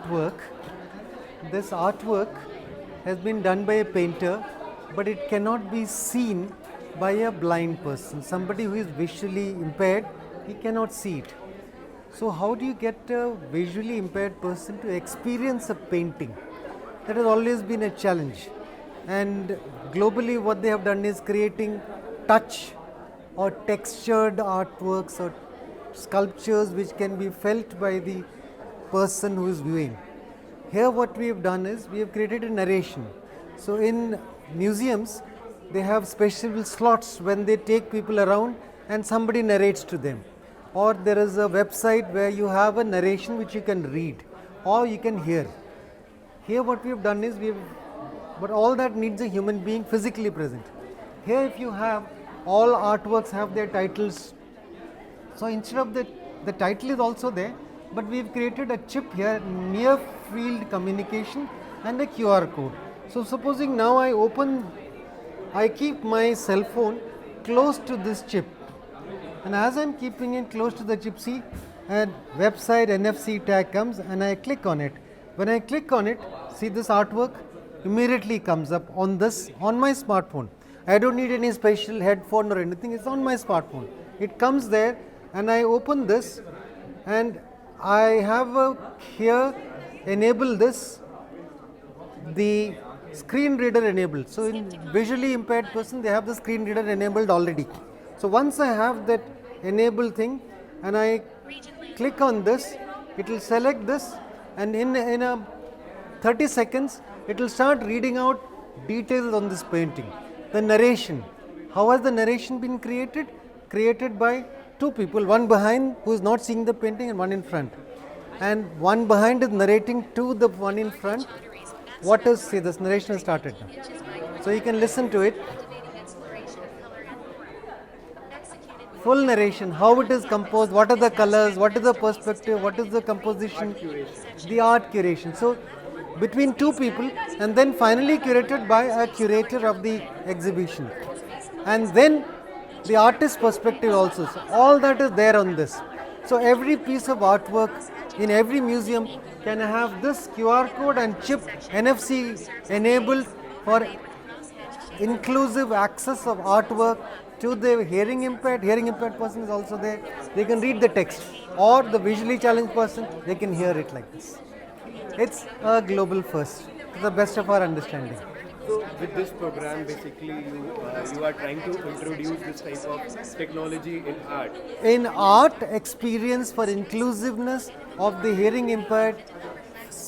artwork. This artwork has been done by a painter, but it cannot be seen by a blind person. Somebody who is visually impaired, he cannot see it. So how do you get a visually impaired person to experience a painting? That has always been a challenge. And globally what they have done is creating touch or textured artworks or sculptures which can be felt by the person who is viewing. Here what we have done is we have created a narration. So in museums they have special slots when they take people around and somebody narrates to them. Or there is a website where you have a narration which you can read or you can hear. Here what we have done is but all that needs a human being physically present. Here if you have, all artworks have their titles. So instead of the title is also there, but we have created a chip here, near field communication and a QR code. So supposing now I keep my cell phone close to this chip. And as I am keeping it close to the chip, see a website NFC tag comes and I click on it. When I click on it, see this artwork immediately comes up on my smartphone. I don't need any special headphone or anything, it's on my smartphone. It comes there and I open this and I have here enable this, the screen reader enabled. So in visually impaired person they have the screen reader enabled already. So once I have that enable thing and I click on this, it will select this and in a 30 seconds it will start reading out details on this painting. The narration. How has the narration been created? Created by two people, one behind who is not seeing the painting and one in front. And one behind is narrating to the one in front. What is, see, this narration has started now. So you can listen to it. Full narration, how it is composed, what are the colors, what is the perspective, what is the composition, the art curation. So between two people and then finally curated by a curator of the exhibition. And then the artist's perspective also. So all that is there on this. So every piece of artwork in every museum can have this QR code and chip NFC enabled for inclusive access of artwork to the hearing impaired person is also there. They can read the text, or the visually challenged person, they can hear it like this. It's a global first, to the best of our understanding. So with this program, basically you are trying to introduce this type of technology in art. In art, experience for inclusiveness of the hearing impaired,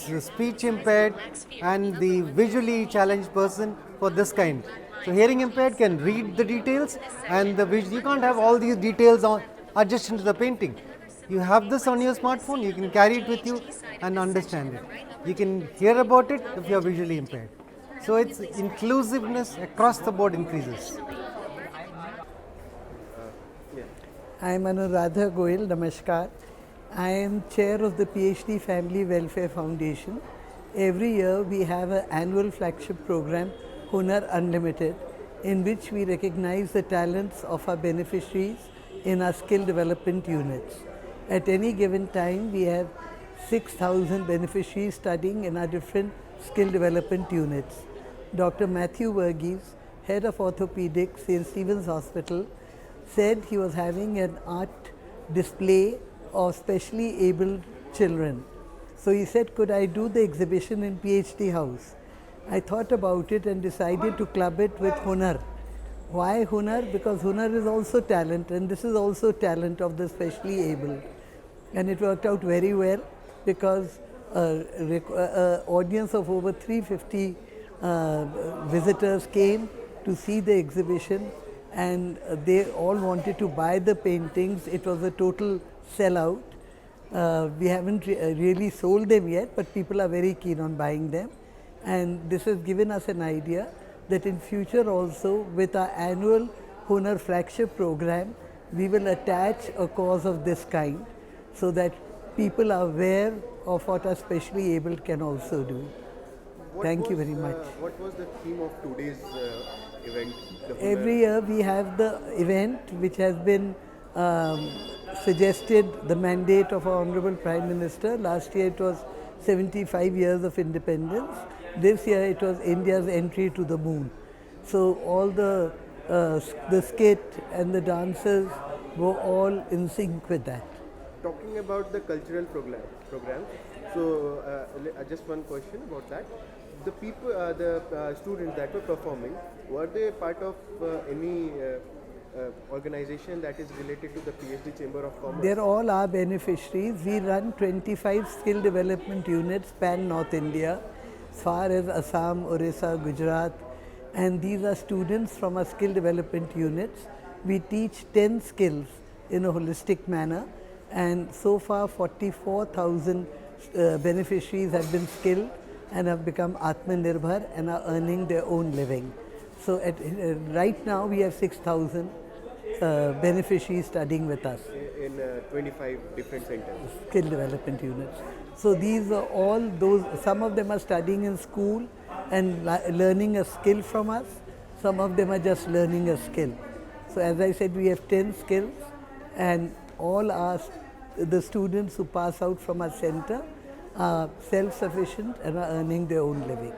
the speech impaired and the visually challenged person for this kind. So hearing impaired can read the details and you can't have all these details adjust into the painting. You have this on your smartphone, you can carry it with you and understand it. You can hear about it if you are visually impaired. So its inclusiveness across the board increases. I am Anuradha Goyal, Namaskar. I am chair of the PhD Family Welfare Foundation. Every year we have an annual flagship program, Hunar Unlimited, in which we recognize the talents of our beneficiaries in our skill development units. At any given time, we have 6,000 beneficiaries studying in our different skill development units. Dr. Matthew Verghese, head of orthopedics in Stevens Hospital, said he was having an art display of specially abled children. So he said, could I do the exhibition in PhD House? I thought about it and decided to club it with Hunar. Why Hunar? Because Hunar is also talent, and this is also talent of the specially able. And it worked out very well because an audience of over 350 visitors came to see the exhibition, and they all wanted to buy the paintings. It was a total sellout. We haven't really sold them yet, but people are very keen on buying them. And this has given us an idea that in future also, with our annual Hunar flagship program, we will attach a cause of this kind so that people are aware of what our specially abled can also do. Thank you very much. What was the theme of today's event? Every year we have the event which has been suggested, the mandate of our Honorable Prime Minister. Last year it was 75 years of independence. This year it was India's entry to the moon. So all the skit and the dancers were all in sync with that. Talking about the cultural programs, so just one question about that. The people, the students that were performing, were they part of any organization that is related to the PhD Chamber of Commerce? They're all our beneficiaries. We run 25 skill development units pan North India, as far as Assam, Orissa, Gujarat, and these are students from our skill development units. We teach 10 skills in a holistic manner, and so far 44,000 beneficiaries have been skilled and have become Atmanirbhar and are earning their own living. So right now we have 6,000 beneficiaries studying with us. In 25 different centers. Skill development units. So these are all those, some of them are studying in school and learning a skill from us. Some of them are just learning a skill. So as I said, we have 10 skills, and all the students who pass out from our center are self-sufficient and are earning their own living.